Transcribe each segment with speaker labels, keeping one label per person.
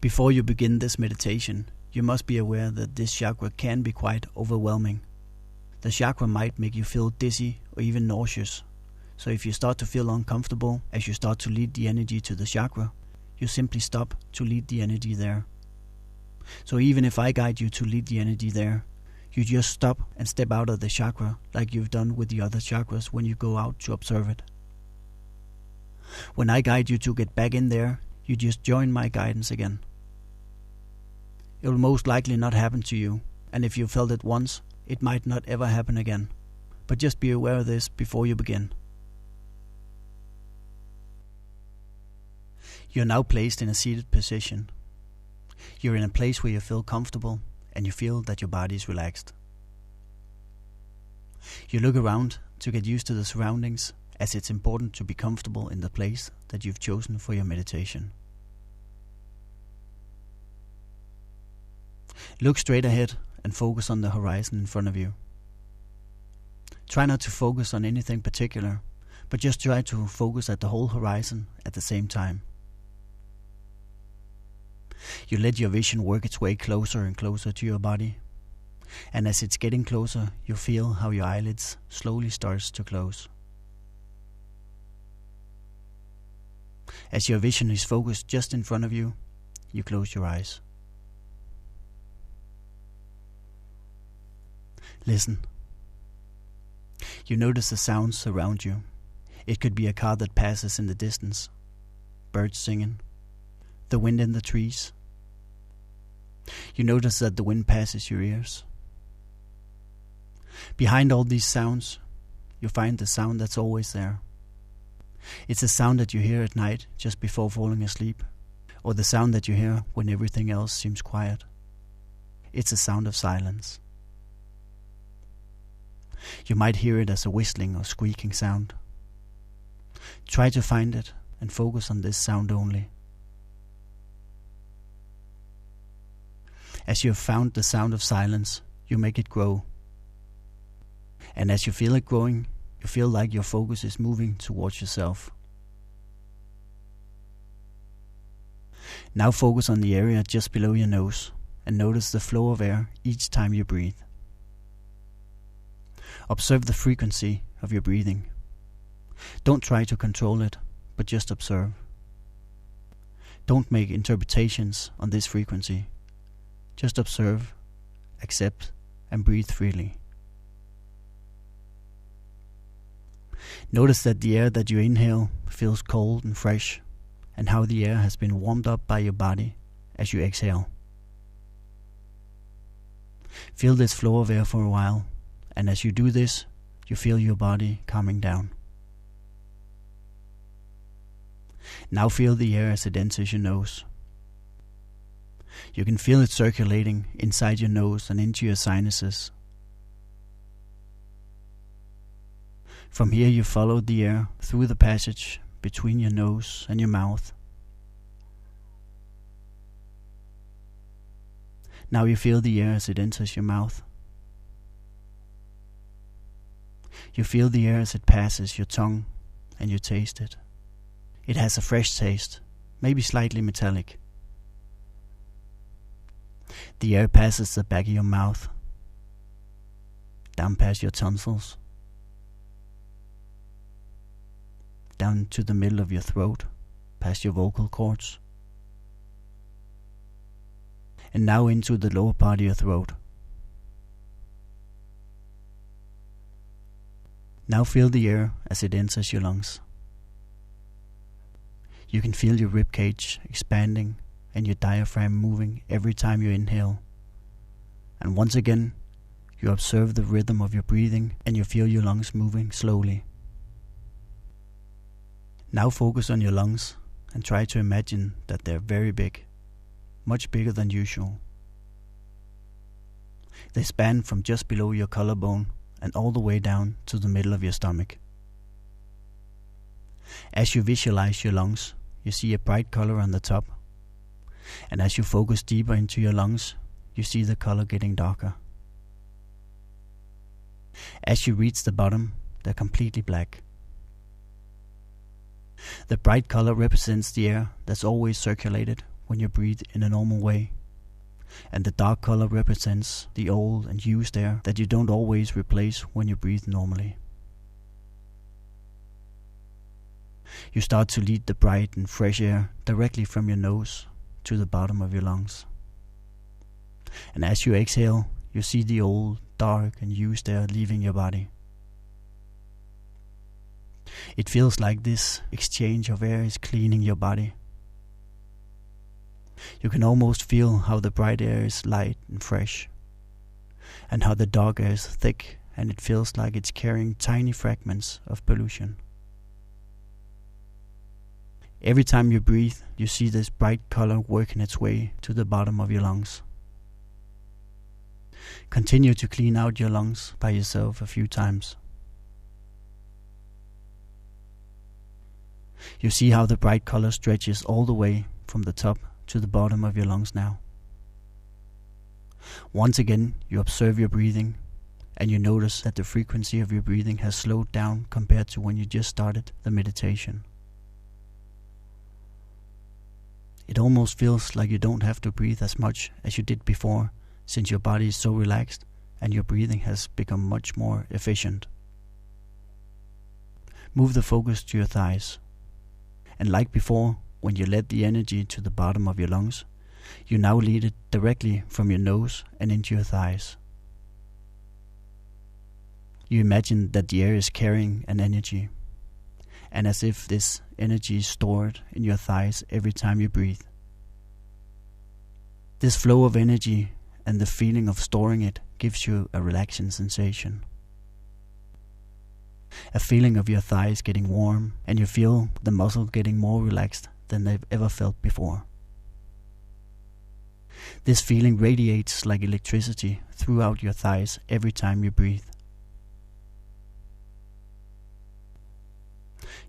Speaker 1: Before you begin this meditation, you must be aware that this chakra can be quite overwhelming. The chakra might make you feel dizzy or even nauseous. So if you start to feel uncomfortable as you start to lead the energy to the chakra, you simply stop to lead the energy there. So even if I guide you to lead the energy there, you just stop and step out of the chakra like you've done with the other chakras when you go out to observe it. When I guide you to get back in there, you just join my guidance again. It will most likely not happen to you, and if you felt it once, it might not ever happen again. But just be aware of this before you begin. You're now placed in a seated position. You're in a place where you feel comfortable and you feel that your body is relaxed. You look around to get used to the surroundings, as it's important to be comfortable in the place that you've chosen for your meditation. Look straight ahead and focus on the horizon in front of you. Try not to focus on anything particular, but just try to focus at the whole horizon at the same time. You let your vision work its way closer and closer to your body, and as it's getting closer, you feel how your eyelids slowly starts to close. As your vision is focused just in front of you, you close your eyes. Listen. You notice the sounds around you. It could be a car that passes in the distance, birds singing, the wind in the trees. You notice that the wind passes your ears. Behind all these sounds, you find the sound that's always there. It's a sound that you hear at night just before falling asleep, or the sound that you hear when everything else seems quiet. It's a sound of silence. You might hear it as a whistling or squeaking sound. Try to find it and focus on this sound only. As you have found the sound of silence, you make it grow. And as you feel it growing, you feel like your focus is moving towards yourself. Now focus on the area just below your nose and notice the flow of air each time you breathe. Observe the frequency of your breathing. Don't try to control it, but just observe. Don't make interpretations on this frequency. Just observe, accept, and breathe freely. Notice that the air that you inhale feels cold and fresh, and how the air has been warmed up by your body as you exhale. Feel this flow of air for a while, and as you do this, you feel your body calming down. Now feel the air as it enters your nose. You can feel it circulating inside your nose and into your sinuses. From here you follow the air through the passage between your nose and your mouth. Now you feel the air as it enters your mouth. You feel the air as it passes your tongue and you taste it. It has a fresh taste, maybe slightly metallic. The air passes the back of your mouth, down past your tonsils, down to the middle of your throat, past your vocal cords, and now into the lower part of your throat. Now feel the air as it enters your lungs. You can feel your rib cage expanding and your diaphragm moving every time you inhale. And once again, you observe the rhythm of your breathing and you feel your lungs moving slowly. Now focus on your lungs and try to imagine that they're very big, much bigger than usual. They span from just below your collarbone and all the way down to the middle of your stomach. As you visualize your lungs, you see a bright color on the top, and as you focus deeper into your lungs, you see the color getting darker. As you reach the bottom, they're completely black. The bright color represents the air that's always circulated when you breathe in a normal way. And the dark color represents the old and used air that you don't always replace when you breathe normally. You start to lead the bright and fresh air directly from your nose to the bottom of your lungs. And as you exhale, you see the old, dark and used air leaving your body. It feels like this exchange of air is cleaning your body. You can almost feel how the bright air is light and fresh, and how the dark air is thick and it feels like it's carrying tiny fragments of pollution. Every time you breathe, you see this bright color working its way to the bottom of your lungs. Continue to clean out your lungs by yourself a few times. You see how the bright color stretches all the way from the top to the bottom of your lungs now. Once again, you observe your breathing, and you notice that the frequency of your breathing has slowed down compared to when you just started the meditation. It almost feels like you don't have to breathe as much as you did before, since your body is so relaxed and your breathing has become much more efficient. Move the focus to your thighs. And like before, when you led the energy to the bottom of your lungs, you now lead it directly from your nose and into your thighs. You imagine that the air is carrying an energy, and as if this energy is stored in your thighs every time you breathe. This flow of energy and the feeling of storing it gives you a relaxing sensation. A feeling of your thighs getting warm, and you feel the muscle getting more relaxed than they've ever felt before. This feeling radiates like electricity throughout your thighs every time you breathe.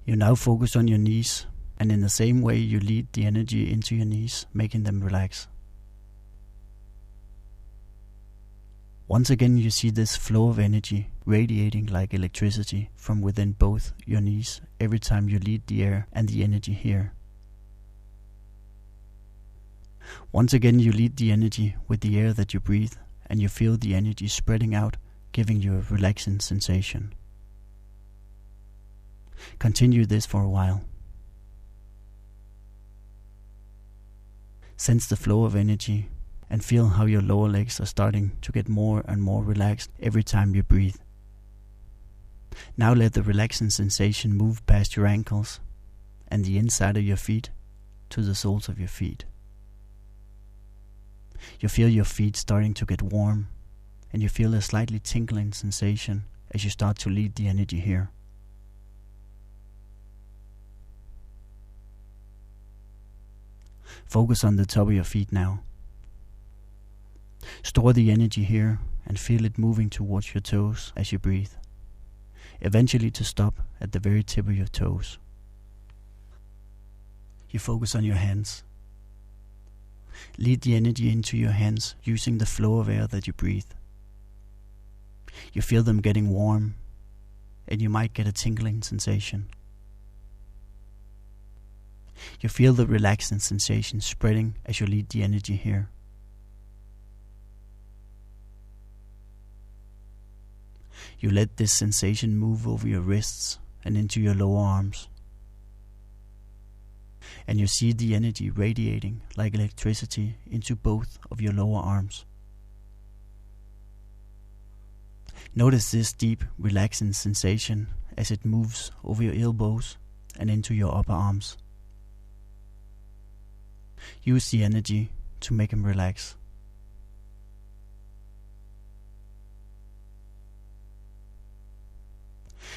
Speaker 1: You now focus on your knees, and in the same way you lead the energy into your knees, making them relax. Once again you see this flow of energy radiating like electricity from within both your knees every time you lead the air and the energy here. Once again you lead the energy with the air that you breathe, and you feel the energy spreading out, giving you a relaxing sensation. Continue this for a while. Sense the flow of energy and feel how your lower legs are starting to get more and more relaxed every time you breathe. Now let the relaxing sensation move past your ankles and the inside of your feet to the soles of your feet. You feel your feet starting to get warm, and you feel a slightly tingling sensation as you start to lead the energy here. Focus on the top of your feet now. Store the energy here and feel it moving towards your toes as you breathe, eventually to stop at the very tip of your toes. You focus on your hands. Lead the energy into your hands using the flow of air that you breathe. You feel them getting warm, and you might get a tingling sensation. You feel the relaxing sensation spreading as you lead the energy here. You let this sensation move over your wrists and into your lower arms. And you see the energy radiating like electricity into both of your lower arms. Notice this deep, relaxing sensation as it moves over your elbows and into your upper arms. Use the energy to make them relax.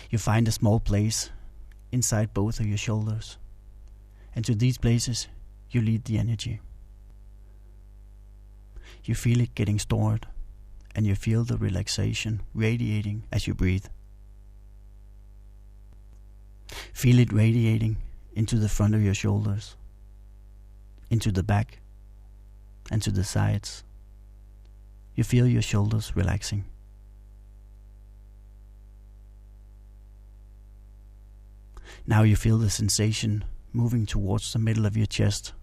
Speaker 1: You find a small place inside both of your shoulders, and to these places you lead the energy. You feel it getting stored, and you feel the relaxation radiating as you breathe. Feel it radiating into the front of your shoulders, into the back, and to the sides. You feel your shoulders relaxing. Now you feel the sensation moving towards the middle of your chest.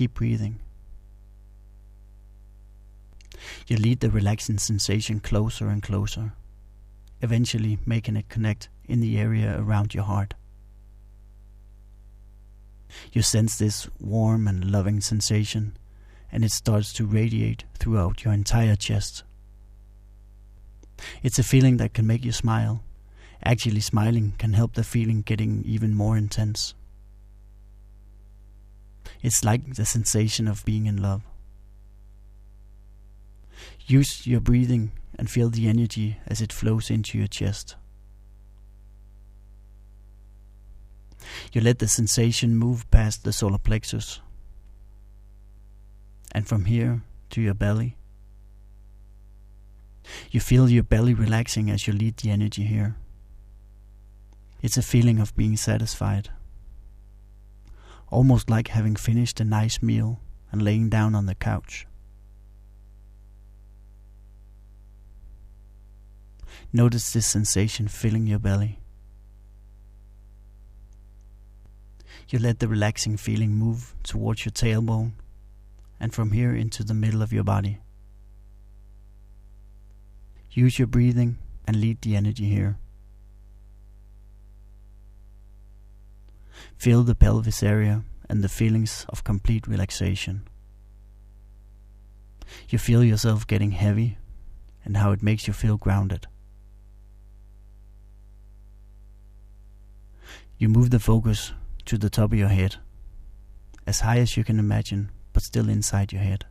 Speaker 1: keep breathing. You lead the relaxing sensation closer and closer, eventually making it connect in the area around your heart. You sense this warm and loving sensation, and it starts to radiate throughout your entire chest. It's a feeling that can make you smile. Actually, smiling can help the feeling getting even more intense. It's like the sensation of being in love. Use your breathing and feel the energy as it flows into your chest. You let the sensation move past the solar plexus, and from here to your belly. You feel your belly relaxing as you lead the energy here. It's a feeling of being satisfied, almost like having finished a nice meal and laying down on the couch. Notice this sensation filling your belly. You let the relaxing feeling move towards your tailbone, and from here into the middle of your body. Use your breathing and lead the energy here. Feel the pelvis area and the feelings of complete relaxation. You feel yourself getting heavy and how it makes you feel grounded. You move the focus to the top of your head, as high as you can imagine, but still inside your head.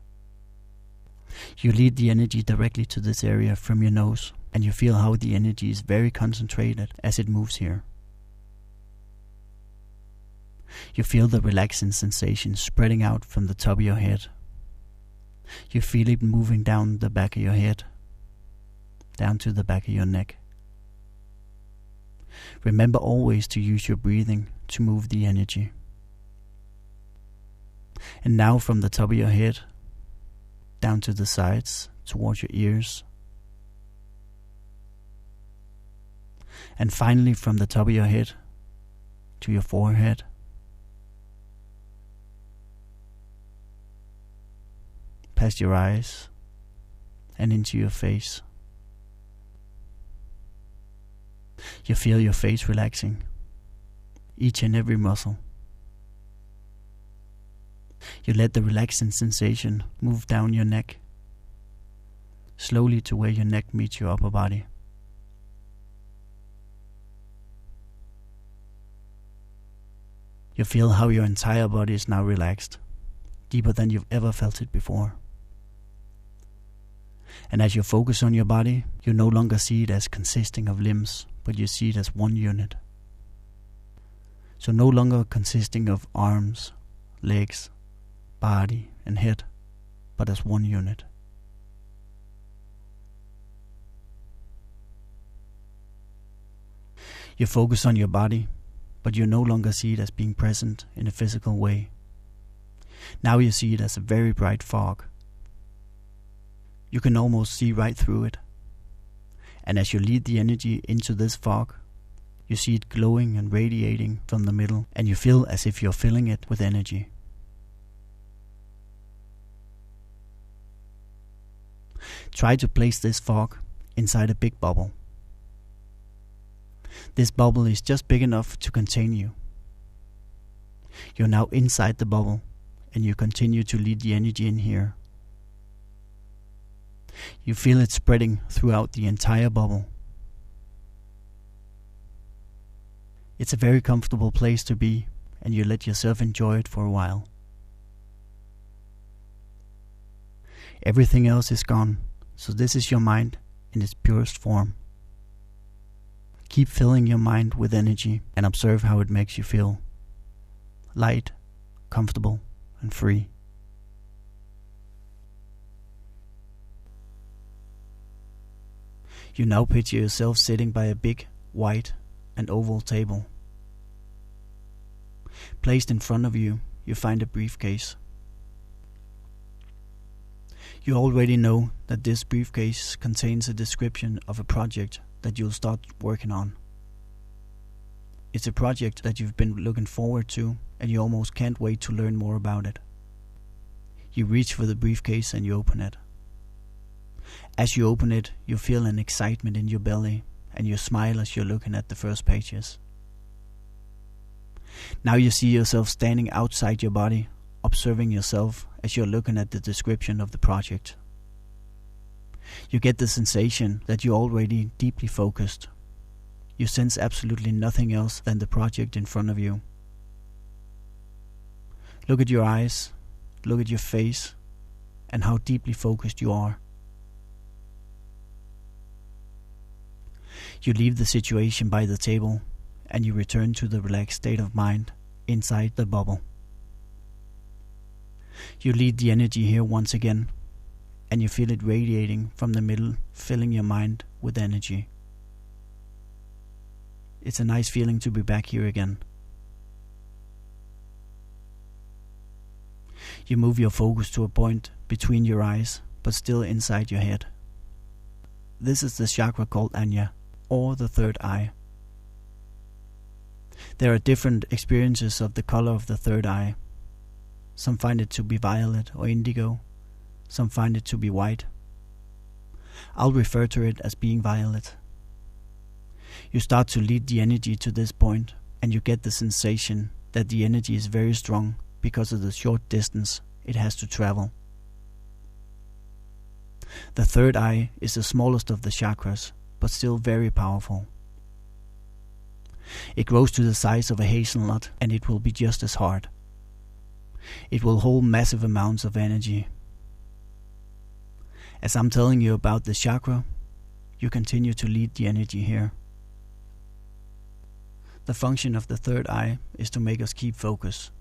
Speaker 1: You lead the energy directly to this area from your nose, and you feel how the energy is very concentrated as it moves here. You feel the relaxing sensation spreading out from the top of your head. You feel it moving down the back of your head, down to the back of your neck. Remember always to use your breathing to move the energy. And now from the top of your head, down to the sides, towards your ears. And finally from the top of your head to your forehead. Past your eyes and into your face. You feel your face relaxing, each and every muscle. You let the relaxing sensation move down your neck, slowly to where your neck meets your upper body. You feel how your entire body is now relaxed, deeper than you've ever felt it before. And as you focus on your body, you no longer see it as consisting of limbs, but you see it as one unit. So no longer consisting of arms, legs, body and head, but as one unit. You focus on your body, but you no longer see it as being present in a physical way. Now you see it as a very bright fog. You can almost see right through it. And as you lead the energy into this fog, you see it glowing and radiating from the middle, and you feel as if you're filling it with energy. Try to place this fog inside a big bubble. This bubble is just big enough to contain you. You're now inside the bubble, and you continue to lead the energy in here. You feel it spreading throughout the entire bubble. It's a very comfortable place to be, and you let yourself enjoy it for a while. Everything else is gone, so this is your mind in its purest form. Keep filling your mind with energy and observe how it makes you feel. Light, comfortable, and free. You now picture yourself sitting by a big, white, and oval table. Placed in front of you, you find a briefcase. You already know that this briefcase contains a description of a project that you'll start working on. It's a project that you've been looking forward to, and you almost can't wait to learn more about it. You reach for the briefcase and you open it. As you open it, you feel an excitement in your belly, and you smile as you're looking at the first pages. Now you see yourself standing outside your body, observing yourself as you're looking at the description of the project. You get the sensation that you're already deeply focused. You sense absolutely nothing else than the project in front of you. Look at your eyes, look at your face, and how deeply focused you are. You leave the situation by the table, and you return to the relaxed state of mind inside the bubble. You lead the energy here once again, and you feel it radiating from the middle, filling your mind with energy. It's a nice feeling to be back here again. You move your focus to a point between your eyes, but still inside your head. This is the chakra called Agnya, or the third eye. There are different experiences of the color of the third eye. Some find it to be violet or indigo. Some find it to be white. I'll refer to it as being violet. You start to lead the energy to this point, and you get the sensation that the energy is very strong because of the short distance it has to travel. The third eye is the smallest of the chakras, but still very powerful. It grows to the size of a hazelnut, and it will be just as hard. It will hold massive amounts of energy. As I'm telling you about the chakra, you continue to lead the energy here. The function of the third eye is to make us keep focus.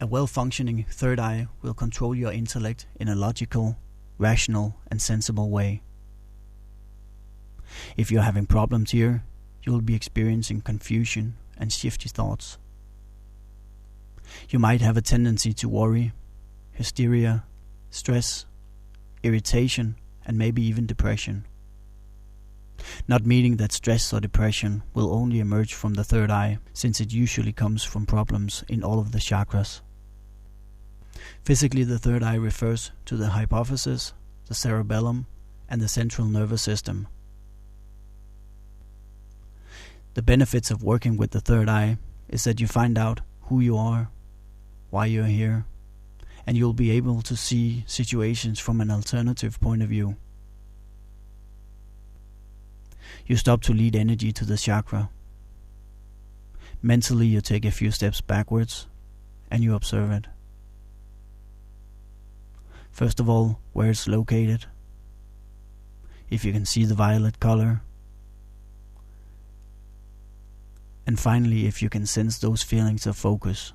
Speaker 1: A well-functioning third eye will control your intellect in a logical, rational, and sensible way. If you're having problems here, you will be experiencing confusion and shifty thoughts. You might have a tendency to worry, hysteria, stress, irritation, and maybe even depression. Not meaning that stress or depression will only emerge from the third eye, since it usually comes from problems in all of the chakras. Physically, the third eye refers to the hypophysis, the cerebellum, and the central nervous system. The benefits of working with the third eye is that you find out who you are, why you're here, and you'll be able to see situations from an alternative point of view. You stop to lead energy to the chakra. Mentally, you take a few steps backwards and you observe it. First of all, where it's located. If you can see the violet color. And finally, if you can sense those feelings of focus.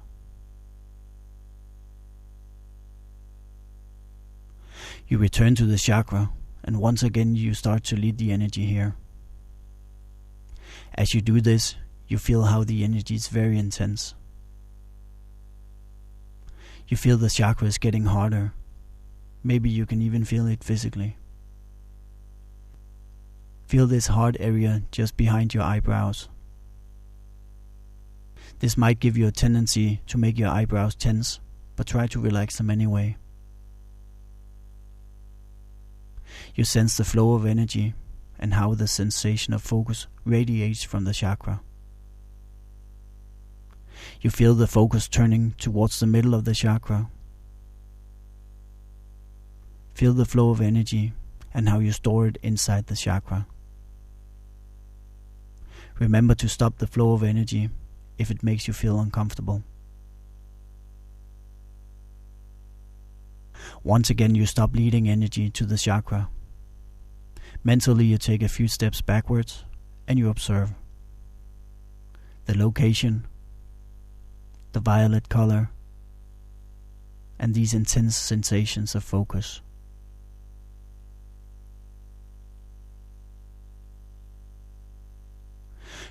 Speaker 1: You return to the chakra, and once again you start to lead the energy here. As you do this, you feel how the energy is very intense. You feel the chakra is getting harder. Maybe you can even feel it physically. Feel this hard area just behind your eyebrows. This might give you a tendency to make your eyebrows tense, but try to relax them anyway. You sense the flow of energy and how the sensation of focus radiates from the chakra. You feel the focus turning towards the middle of the chakra. Feel the flow of energy and how you store it inside the chakra. Remember to stop the flow of energy if it makes you feel uncomfortable. Once again, you stop leading energy to the chakra. Mentally, you take a few steps backwards and you observe the location, the violet color, and these intense sensations of focus.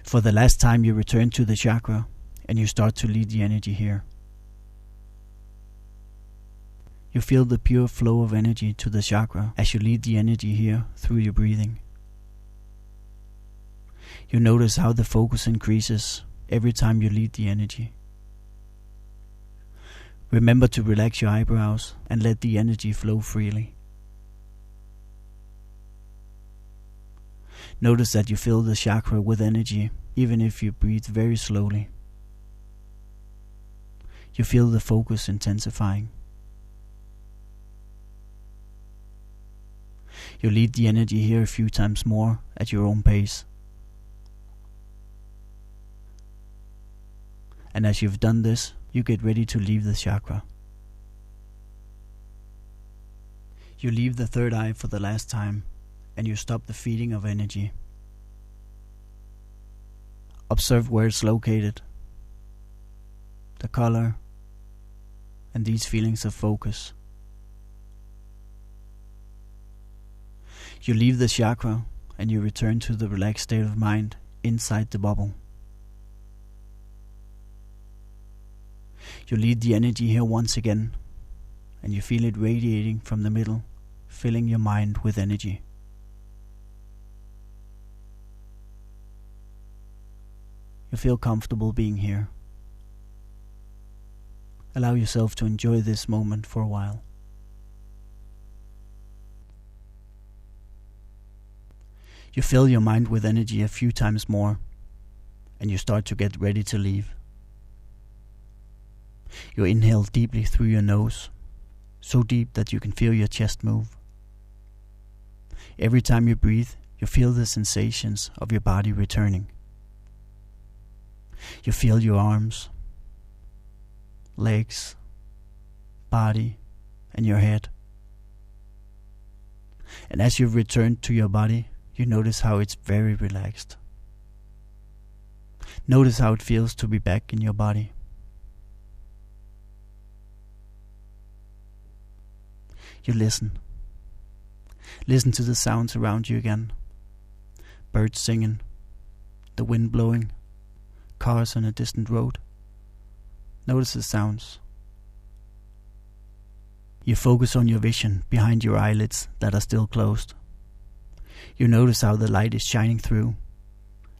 Speaker 1: For the last time, you return to the chakra and you start to lead the energy here. You feel the pure flow of energy to the chakra as you lead the energy here through your breathing. You notice how the focus increases every time you lead the energy. Remember to relax your eyebrows and let the energy flow freely. Notice that you fill the chakra with energy, even if you breathe very slowly. You feel the focus intensifying. You lead the energy here a few times more at your own pace. And as you've done this, you get ready to leave the chakra. You leave the third eye for the last time, and you stop the feeding of energy. Observe where it's located, the color, and these feelings of focus. You leave the chakra and you return to the relaxed state of mind inside the bubble. You lead the energy here once again, and you feel it radiating from the middle, filling your mind with energy. You feel comfortable being here. Allow yourself to enjoy this moment for a while. You fill your mind with energy a few times more, and you start to get ready to leave. You inhale deeply through your nose, so deep that you can feel your chest move. Every time you breathe, you feel the sensations of your body returning. You feel your arms, legs, body, and your head. And as you return to your body, you notice how it's very relaxed. Notice how it feels to be back in your body. You listen. Listen to the sounds around you again. Birds singing, the wind blowing, cars on a distant road. Notice the sounds. You focus on your vision behind your eyelids that are still closed. You notice how the light is shining through,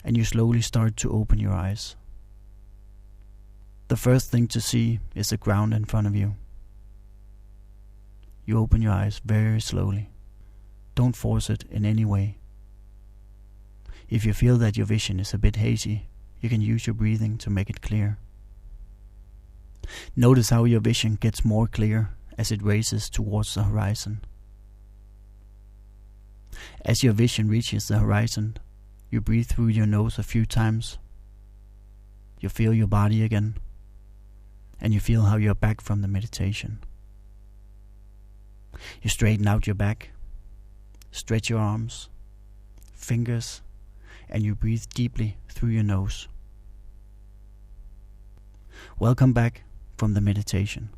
Speaker 1: and you slowly start to open your eyes. The first thing to see is the ground in front of you. You open your eyes very slowly. Don't force it in any way. If you feel that your vision is a bit hazy, you can use your breathing to make it clear. Notice how your vision gets more clear as it races towards the horizon. As your vision reaches the horizon, you breathe through your nose a few times. You feel your body again, and you feel how you're back from the meditation. You straighten out your back, stretch your arms, fingers, and you breathe deeply through your nose. Welcome back from the meditation.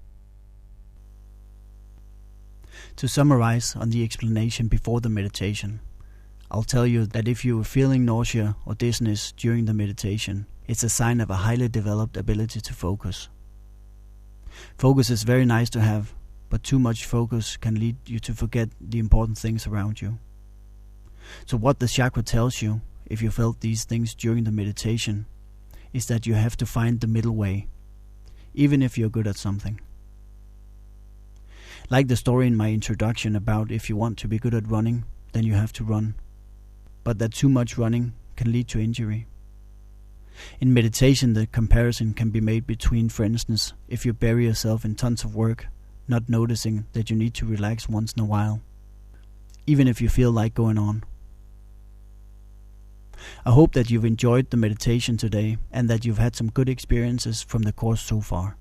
Speaker 1: To summarize on the explanation before the meditation, I'll tell you that if you are feeling nausea or dizziness during the meditation, it's a sign of a highly developed ability to focus. Focus is very nice to have, but too much focus can lead you to forget the important things around you. So what the chakra tells you, if you felt these things during the meditation, is that you have to find the middle way, even if you're good at something. Like the story in my introduction about if you want to be good at running, then you have to run. But that too much running can lead to injury. In meditation, the comparison can be made between, for instance, if you bury yourself in tons of work, not noticing that you need to relax once in a while, even if you feel like going on. I hope that you've enjoyed the meditation today and that you've had some good experiences from the course so far.